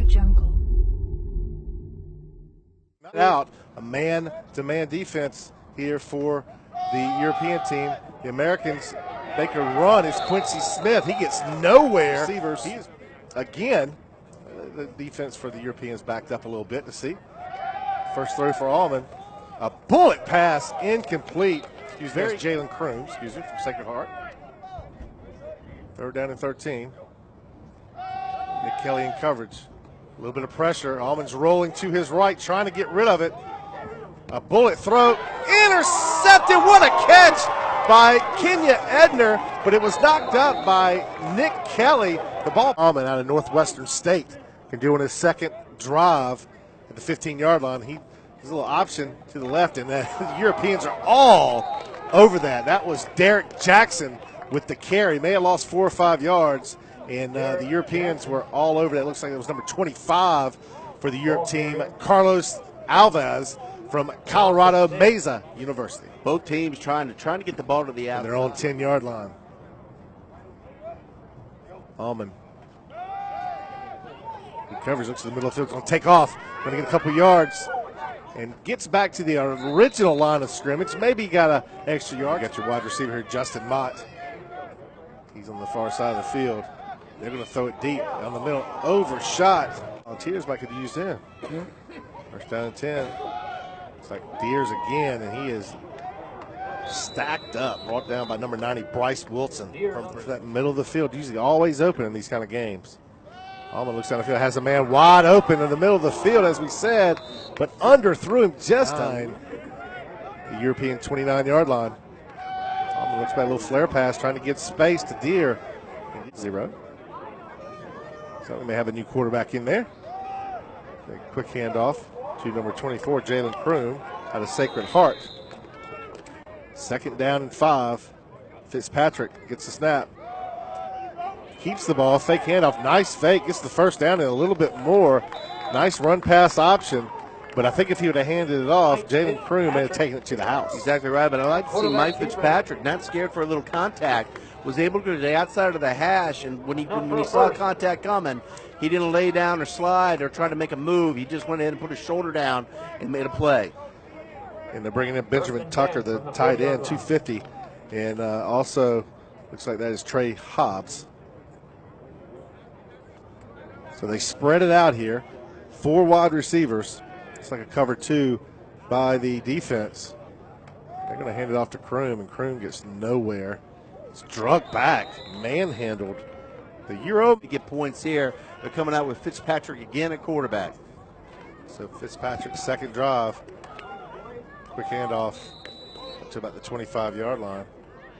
jungle. Out a man-to-man defense here for the European team. The Americans make a run. It's Quincy Smith. He gets nowhere. Receivers. He's again. The defense for the Europeans backed up a little bit to see. First throw for Allman. A bullet pass, incomplete. Excuse me, that's Jalen Kroom, from Sacred Heart. Third down and 13. Nick Kelly in coverage. A little bit of pressure. Allman's rolling to his right, trying to get rid of it. A bullet throw, intercepted. What a catch by Kenya Edner, but it was knocked up by Nick Kelly. The ball, Allman out of Northwestern State, can do on his second drive at the 15-yard line. His little option to the left, and the Europeans are all over that. That was Derek Jackson with the carry. May have lost 4 or 5 yards, and the Europeans were all over that. It looks like it was number 25 for the Europe team, Carlos Alves from Colorado Mesa University. Both teams trying to get the ball to the outside. They're on 10-yard line. Allman. He covers, looks to the middle of the field, going to take off, going to get a couple yards, and gets back to the original line of scrimmage. Maybe he got an extra yard. You got your wide receiver here, Justin Mott. He's on the far side of the field. They're going to throw it deep down the middle. Overshot. Volunteers might could be used in. First down and 10. It's like Deers again, and he is stacked up, brought down by number 90, BRYCE Wilsoln, from that middle of the field. Usually always open in these kind of games. Allman looks down the field, has a man wide open in the middle of the field, as we said, but underthrew him just on the European 29-yard line. Allman looks back, a little flare pass, trying to get space to Deer. 0. So we may have a new quarterback in there. A quick handoff to number 24, Jalen Kroom, out of Sacred Heart. Second down and 5. Fitzpatrick gets the snap. Keeps the ball, fake handoff, nice fake, gets the first down and a little bit more. Nice run pass option, but I think if he would have handed it off, Jalen Kroom may have taken it to the house. Exactly right, but I like to see Mike Fitzpatrick, not scared for a little contact, was able to go to the outside of the hash, and when he saw contact coming, he didn't lay down or slide or try to make a move. He just went in and put his shoulder down and made a play. And they're bringing in Benjamin Tucker, the tight end, 250, and also looks like that is Trey Hobbs. So they spread it out here. 4 wide receivers. It's like a cover 2 by the defense. They're going to hand it off to Kroom, and Kroom gets nowhere. It's drug back, manhandled. The Euro to get points here. They're coming out with Fitzpatrick again at quarterback. So Fitzpatrick's second drive. Quick handoff up to about the 25-yard line.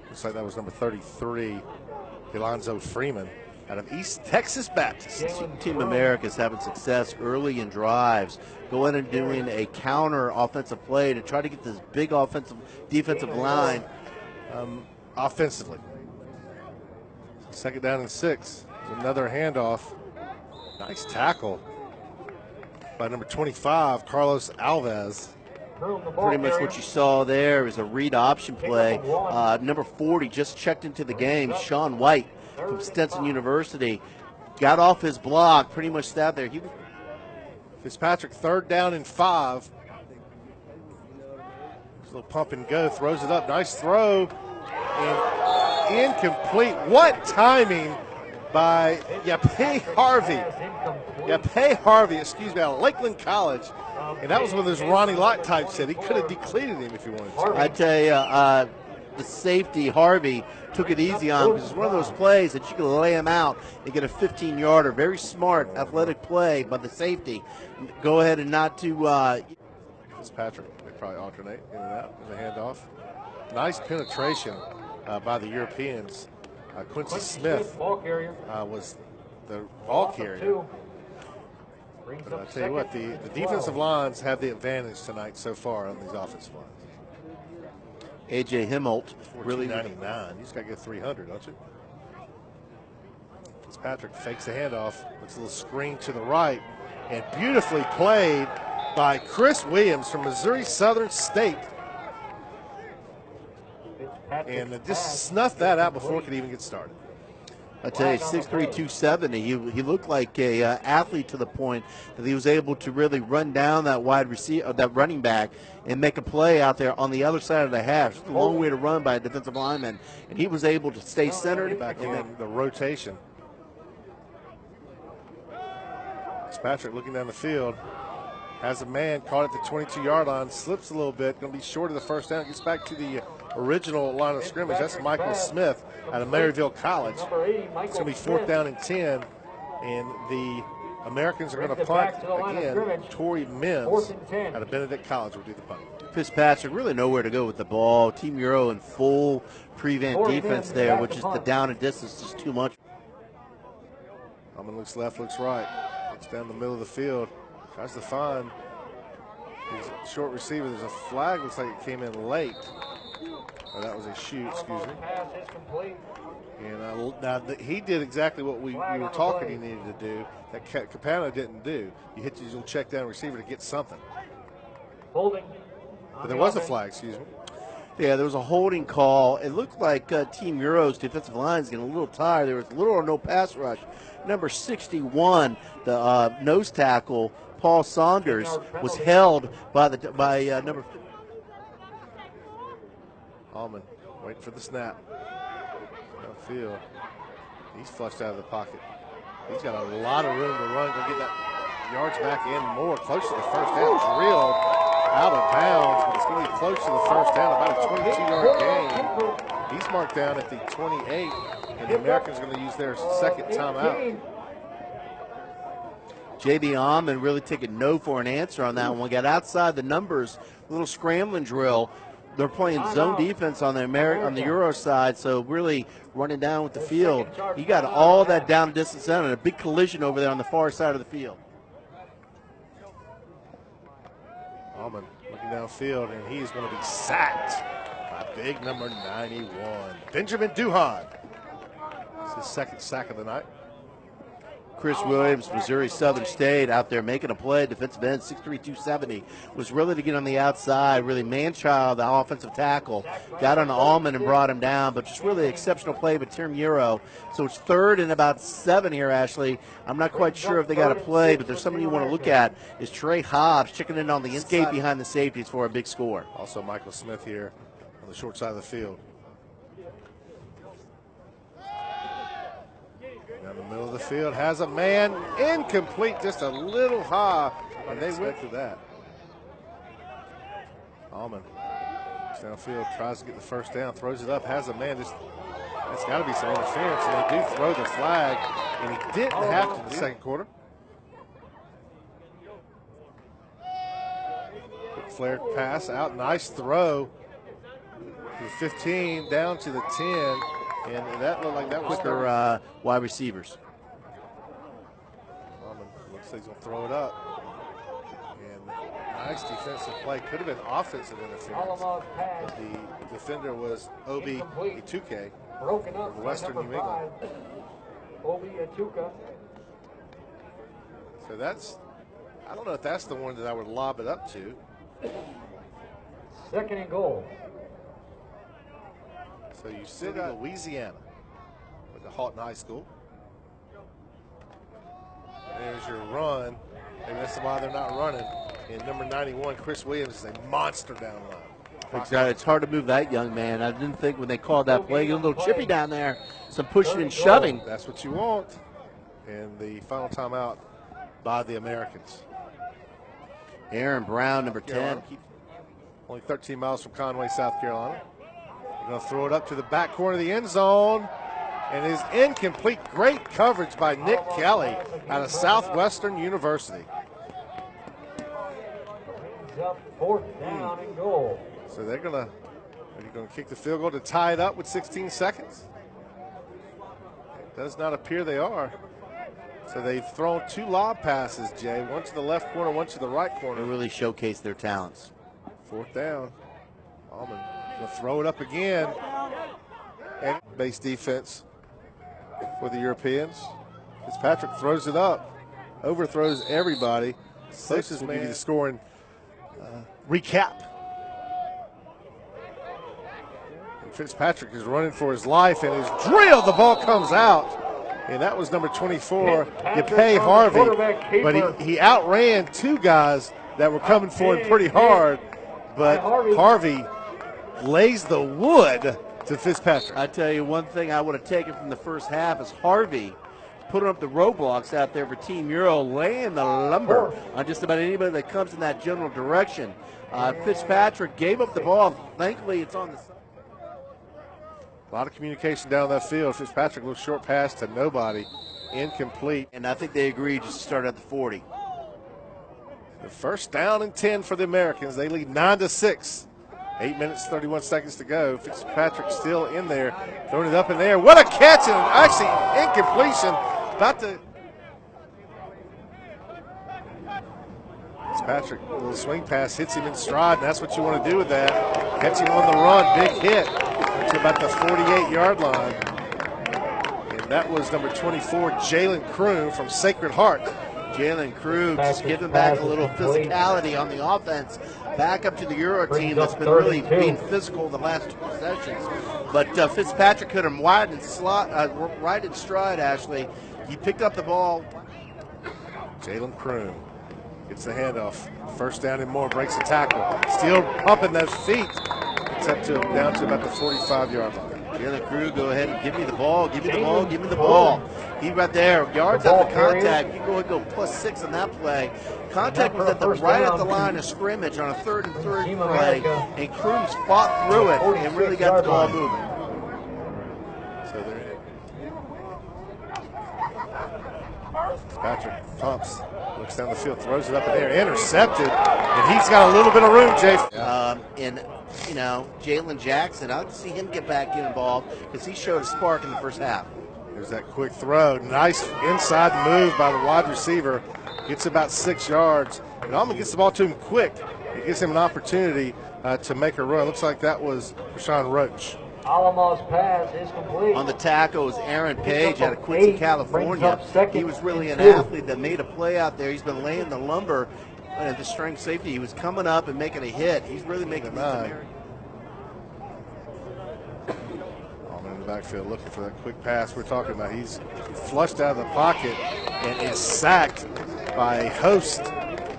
Looks like that was number 33, Alonzo Freeman, out of East Texas Baptist. Team America is having success early in drives, going and doing a counter offensive play to try to get this big defensive line. Offensively. Second down and 6. Another handoff. Nice tackle by number 25, Carlos Alves. Pretty much what you saw there is a read option play. Number 40 just checked into the game, Sean White from Stetson University. Got off his block, pretty much sat there. Fitzpatrick, third down and 5. A little pump and go, throws it up, nice throw, and incomplete. What timing by Yape Harvey. Yape Harvey, excuse me, out of Lakeland College. And that was one of those Ronnie Lott types said he could have depleted him if he wanted to. I tell you, the safety, Harvey, took it easy on because it's one of those plays that you can lay him out and get a 15-yarder. Very smart, athletic play by the safety. Go ahead and not to. Fitzpatrick, they probably alternate in and out in the handoff. Nice penetration by the Europeans. Quincy Smith was the ball carrier. But I'll tell you what, the defensive lines have the advantage tonight so far on these offensive lines. A.J. Himmolt, really 99. You just got to get 300, don't you? Fitzpatrick fakes the handoff, looks a little screen to the right, and beautifully played by Chris Williams from Missouri Southern State. And just snuffed that out before it could even get started. I tell you, 6'3", 270. He looked like a athlete to the point that he was able to really run down that wide receiver, that running back, and make a play out there on the other side of the hash. It's a long way to run by a defensive lineman, and he was able to stay centered. Back in the rotation. Fitzpatrick looking down the field. Has a man caught at the 22-yard line, slips a little bit, going to be short of the first down, gets back to the original line of scrimmage. That's Michael Smith out of Maryville College. It's going to be 4th down and 10, and the Americans are going to punt again. Torrey Mims out of Benedict College will do the punt. Fitzpatrick really nowhere to go with the ball. Team Euro in full prevent defense there, which is the down and distance is too much. Alman looks left, looks right. Looks down the middle of the field. Tries to find his short receiver. There's a flag. Looks like it came in late. Oh, that was a shoot, excuse me. And now he did exactly what we were talking he needed to do that Capano didn't do. You hit your little check down receiver to get something. Holding. But there was a flag, excuse me. Yeah, there was a holding call. It looked like Team Euro's defensive line is getting a little tired. There was little or no pass rush. Number 61, the nose tackle, Paul Saunders, was held by number. Alman waiting for the snap. Downfield. He's flushed out of the pocket. He's got a lot of room to run. Go get that yards back in more. Close to the first down. It's reeled out of bounds, but it's going to be close to the first down. About a 22-yard gain. He's marked down at the 28, and the Americans are going to use their second timeout. J.B. Alman really taking no for an answer on that one. Got outside the numbers, little scrambling drill. They're playing zone defense on the Euro side, so really running down with the field. You got all that down distance down and a big collision over there on the far side of the field. Alman looking downfield, and he's going to be sacked by big number 91, Benjamin Duhan. It's his second sack of the night. Chris Williams, Missouri Southern State, out there making a play. Defensive end, 6'3", 270. Was really to get on the outside, really man-child, the offensive tackle. Got on Alman and brought him down, but just really exceptional play by Team Euro. So it's 3rd and about 7 here, Ashley. I'm not quite sure if they got a play, but there's somebody you want to look at. Is Trey Hobbs checking in on the inside behind the safeties for a big score. Also Michael Smith here on the short side of the field. Down the middle of the field, has a man, incomplete, just a little high, and they went to that. Alman downfield, tries to get the first down, throws it up, has a man. That's got to be some interference, and they do throw the flag, and he didn't have to in the second quarter. Quick flare pass out, nice throw. The 15 down to the 10. And that looked like that was quicker wide receivers. Looks like he's going to throw it up. And nice defensive play. Could have been offensive interference. The defender was Obi Ituke from Western New England. Obi Ituka. So that's, I don't know if that's the one that I would lob it up to. 2nd and goal. So you sit in Louisiana with the Houghton High School. There's your run. Maybe that's why they're not running. And number 91, Chris Williams, is a monster down low. Exactly. It's hard to move that young man. I didn't think when they called that play, a little chippy down there, some pushing and shoving. That's what you want. And the final timeout by the Americans. Aaron Brown, number 10. Only 13 miles from Conway, South Carolina. Going to throw it up to the back corner of the end zone, and is incomplete. Great coverage by Nick Kelly out of Southwestern University. He's up 4th down and goal. So they're going to kick the field goal to tie it up with 16 seconds. It does not appear they are. So they've thrown 2 lob passes, Jay. One to the left corner, one to the right corner. They really showcase their talents. 4th down. Alman will throw it up again. And base defense for the Europeans. Fitzpatrick throws it up, overthrows everybody. Coaches will give you the scoring recap. And Fitzpatrick is running for his life and is drilled. The ball comes out. and that was number 24, Yapay Harvey. But he outran two guys that were coming for him pretty hard, but Harvey lays the wood to Fitzpatrick. I tell you one thing I would have taken from the first half is Harvey putting up the roadblocks out there for Team Euro, laying the lumber on just about anybody that comes in that general direction. Fitzpatrick gave up the ball. Thankfully, it's on the side. A lot of communication down that field. Fitzpatrick, a little short pass to nobody, incomplete. And I think they agreed just to start at the 40. The first down and 10 for the Americans. They lead 9-6. 8 minutes, 31 seconds to go. Fitzpatrick still in there, throwing it up in there. What a catch, and actually incompletion. About to. Fitzpatrick, a little swing pass, hits him in stride, and that's what you want to do with that. Catch him on the run, big hit to about the 48-yard line. And that was number 24, Jalen Kroon from Sacred Heart. Jalen Krug just giving back a little physicality on the offense, back up to the Euro team that's been really being physical the last two possessions. But Fitzpatrick hit him right in stride, Ashley. He picked up the ball. Jalen Kroon gets the handoff. First down and more, breaks the tackle. Still pumping those feet. It's up to down to about the 45-yard line. Jalen Krug, go ahead and give me the ball, give me the ball, give me the ball. He right there, yards after contact. You go ahead and go +6 on that play. Contact was right at the line of scrimmage on a 3rd and 3 play, and Cruz fought through it and really got the ball moving. So there it is. Patrick pumps, looks down the field, throws it up in the air, intercepted, and he's got a little bit of room, Jay. And you know, Jalen Jackson, I'd see him get back involved because he showed a spark in the first half. There's that quick throw. Nice inside move by the wide receiver. Gets about 6 yards. And Almond gets the ball to him quick. It gives him an opportunity to make a run. Looks like that was Rashawn Roach. Alamos pass is complete. On the tackle was Aaron Page out of Quincy, California. He was really an athlete that made a play out there. He's been laying the lumber at the strength safety. He was coming up and making a hit. He's really making a backfield looking for that quick pass we're talking about. He's flushed out of the pocket and is sacked by a host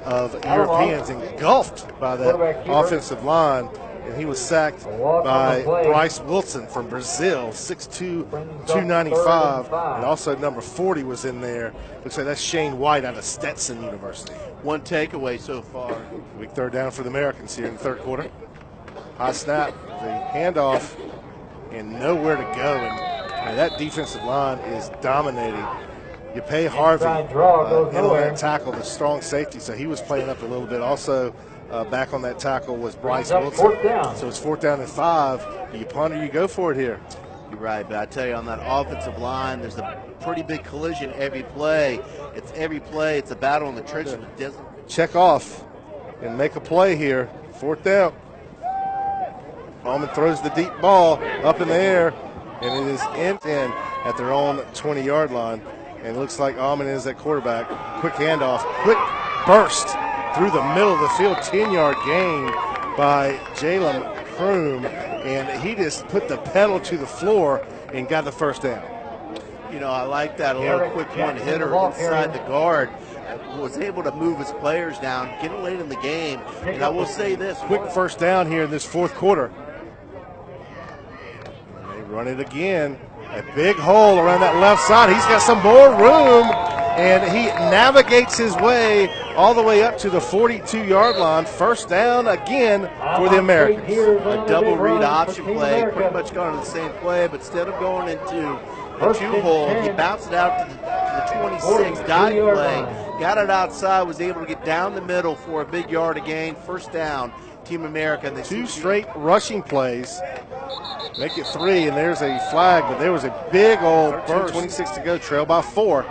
of Europeans, engulfed by that offensive line, and he was sacked by BRYCE Wilsoln from Brazil, 6'2", 295, and also number 40 was in there. Looks like that's Shane White out of Stetson University. One takeaway so far. Big third down for the Americans here in the third quarter. High snap, the handoff, and nowhere to go. And that defensive line is dominating. Yapay Harvey into that tackle, the strong safety, so he was playing up a little bit. Also back on that tackle was BRYCE Wilsoln. So it's 4th down and 5. Do you punt or you go for it here? You're right, but I tell you, on that offensive line, there's a pretty big collision every play. It's every play. It's a battle in the trenches. Check off and make a play here. 4th down. Almond throws the deep ball up in the air, and it is in at their own 20-yard line. And it looks like Almond is at quarterback. Quick handoff, quick burst through the middle of the field, 10-yard gain by Jalen Kroon, and he just put the pedal to the floor and got the first down. You know, I like that, a little quick one-hitter inside the guard. Was able to move his players down, getting late in the game. And I will say this. Quick first down here in this 4th quarter. They run it again. A big hole around that left side. He's got some more room, and he navigates his way all the way up to the 42-yard line. First down again for the Americans. A double read option play, pretty much going to the same play, but instead of going into the 2-hole, he bounced it out to the 26 dive play, got it outside, was able to get down the middle for a big yard gain. First down, Team America. And 2 straight rushing plays. Make it 3, and there's a flag, but there was a big old burst. 2:26 to go, trail by 4.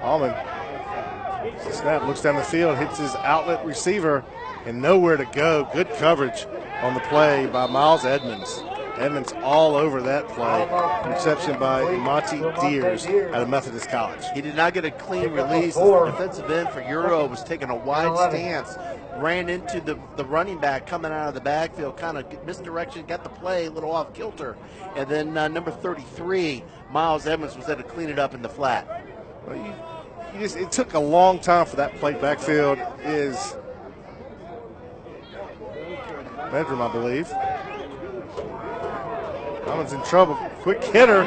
Almond, snap, looks down the field, hits his outlet receiver, and nowhere to go. Good coverage on the play by Miles Edmonds. Edmonds all over that play. Reception by Monty Deers out of Methodist College. He did not get a clean release. The defensive end for Euro was taking a wide stance, ran into the running back coming out of the backfield, kind of misdirection, got the play a little off kilter. And then number 33, Miles Edmonds, was there to clean it up in the flat. Well, it took a long time for that play. Backfield is bedroom, I believe. Allen's in trouble. Quick hitter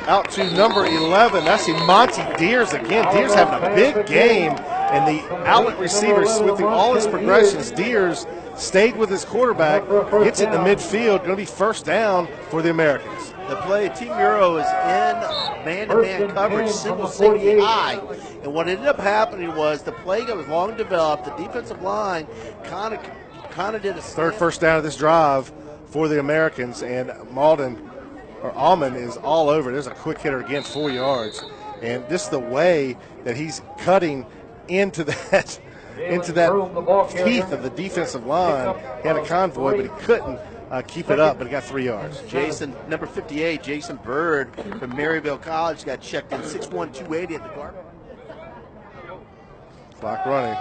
out to number 11. That's Monty Deers again. Deers having a big game, and the outlet receiver smoothing all his progressions. Deers stayed with his quarterback, gets it in the midfield. Going to be first down for the Americans. The play, Team Euro is in man-to-man coverage, single safety high. And what ended up happening was the play that was long developed. The defensive line kind of did a third first down of this drive for the Americans, and Allman is all over. There's a quick hitter again, 4 yards. And this is the way that he's cutting into that teeth of the defensive line. He had a convoy, but he couldn't keep it up, but he got 3 yards. Number 58, Jason Bird from Maryville College, got checked in, 6'1", 280 at the guard. Clock running.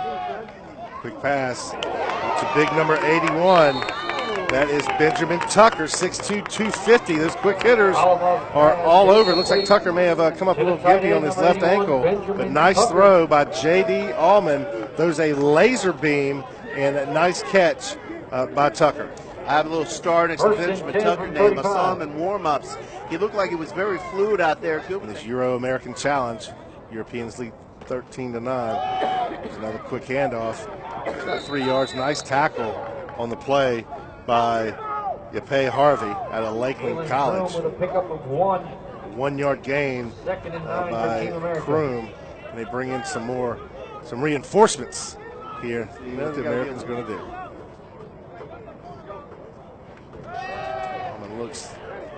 Quick pass to big number 81. That is Benjamin Tucker, 6'2", 250. Those quick hitters are all over. It looks like Tucker may have come up a little gimpy on his left ankle, but nice throw by J.D. Allman. There's a laser beam and a nice catch by Tucker. I have a little star next to Benjamin Tucker name. I saw him in warm-ups. He looked like it was very fluid out there. This Euro-American Challenge, Europeans lead 13-9. There's another quick handoff. Got 3 yards. Nice tackle on the play by Yapay Harvey out of Lakeland College. With a pickup of 1. 1 yard gain by Kroom. And they bring in some reinforcements here. What the Americans going to do. Allman looks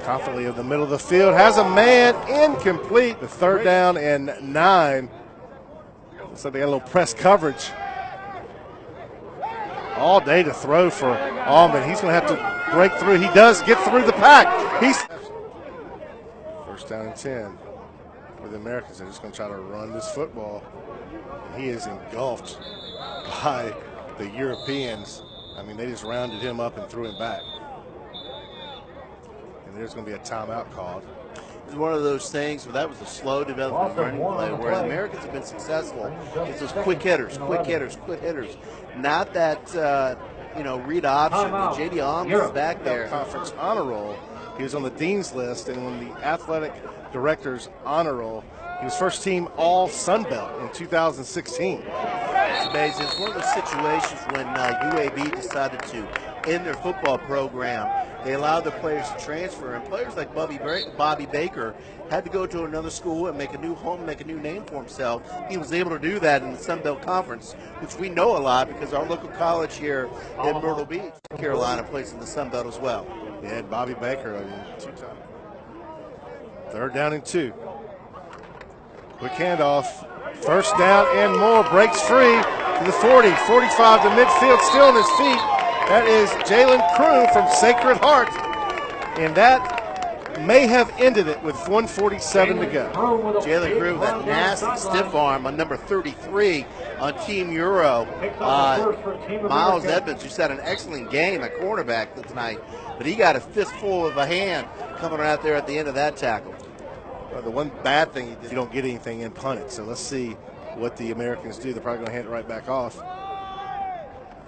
confidently in the middle of the field. Has a man, incomplete. The third down and 9. Looks like they got a little press coverage. All day to throw for Allman. He's going to have to break through. He does get through the pack. He's first down and 10 for the Americans. They're just going to try to run this football. And he is engulfed by the Europeans. I mean, they just rounded him up and threw him back. And there's going to be a timeout called. It's one of those things where that was a slow development running play where the Americans have been successful. It's those quick hitters. Not that, read option. J.D. Allman is back there. Conference honor roll. He was on the dean's list and on the athletic director's honor roll. He was first team all Sun Belt in 2016. It's amazing. It's one of those situations when UAB decided to end their football program. They allowed the players to transfer, and players like Bobby Baker had to go to another school and make a new home, make a new name for himself. He was able to do that in the Sun Belt Conference, which we know a lot because our local college here in Myrtle Beach, Carolina, plays in the Sun Belt as well. Yeah, Bobby Baker, 2 times. Third down and 2. Quick handoff. First down and more. Breaks free to the 40, 45 to midfield, still on his feet. That is Jalen Kroom from Sacred Heart. And that may have ended it with 1:47 to go. Jalen Kroom, that nasty stiff arm on number 33 on Team Euro. Miles Edmonds, who's had an excellent game at cornerback tonight, but he got a fistful of a hand coming out there at the end of that tackle. Well, the one bad thing is you don't get anything in punted. So let's see what the Americans do. They're probably going to hand it right back off.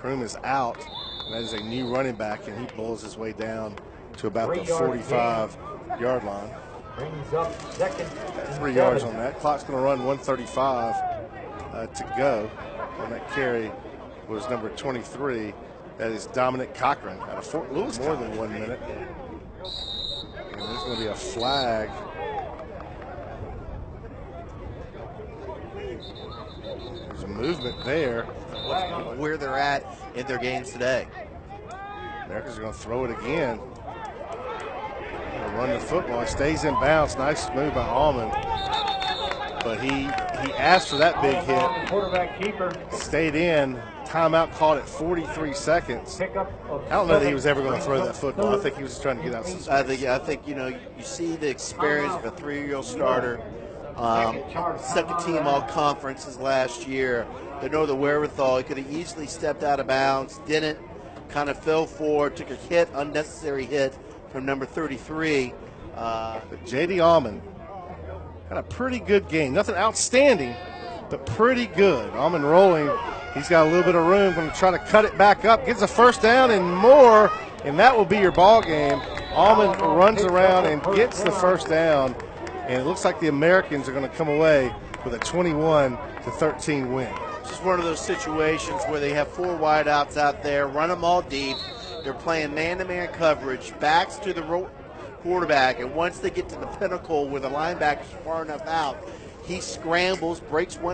Kroom is out. And that is a new running back, and he pulls his way down to about the 45-yard line. Brings up second. 3 yards on that. Clock's going to run 1:35 to go. On that carry was number 23. That is Dominic Cochran out of Fort Lewis. More than 1 minute. And there's going to be a flag. There's a movement there. Where they're at in their games today. Americans are going to throw it again. Run the football. He stays in bounds. Nice move by Allman. But he asked for that big hit. Quarterback keeper. Stayed in timeout called at 43 seconds. Pickup of I don't know that he 7. was ever going to throw that football. I think he was just trying to get out some space. I think you know, you see the experience of a 3-year-old starter, second team all conferences last year. They know the wherewithal. He could have easily stepped out of bounds, didn't, kind of fell forward, took a hit, unnecessary hit from number 33. But J.D. Almond had a pretty good game. Nothing outstanding, but pretty good. Almond rolling. He's got a little bit of room. Going to try to cut it back up. Gets a first down and more, and that will be your ball game. Almond runs around and gets the first down, and it looks like the Americans are going to come away with a 21-13 win. Just one of those situations where they have 4 wideouts out there, run them all deep. They're playing man-to-man coverage, backs to the quarterback, and once they get to the pinnacle where the linebacker's far enough out, he scrambles, breaks one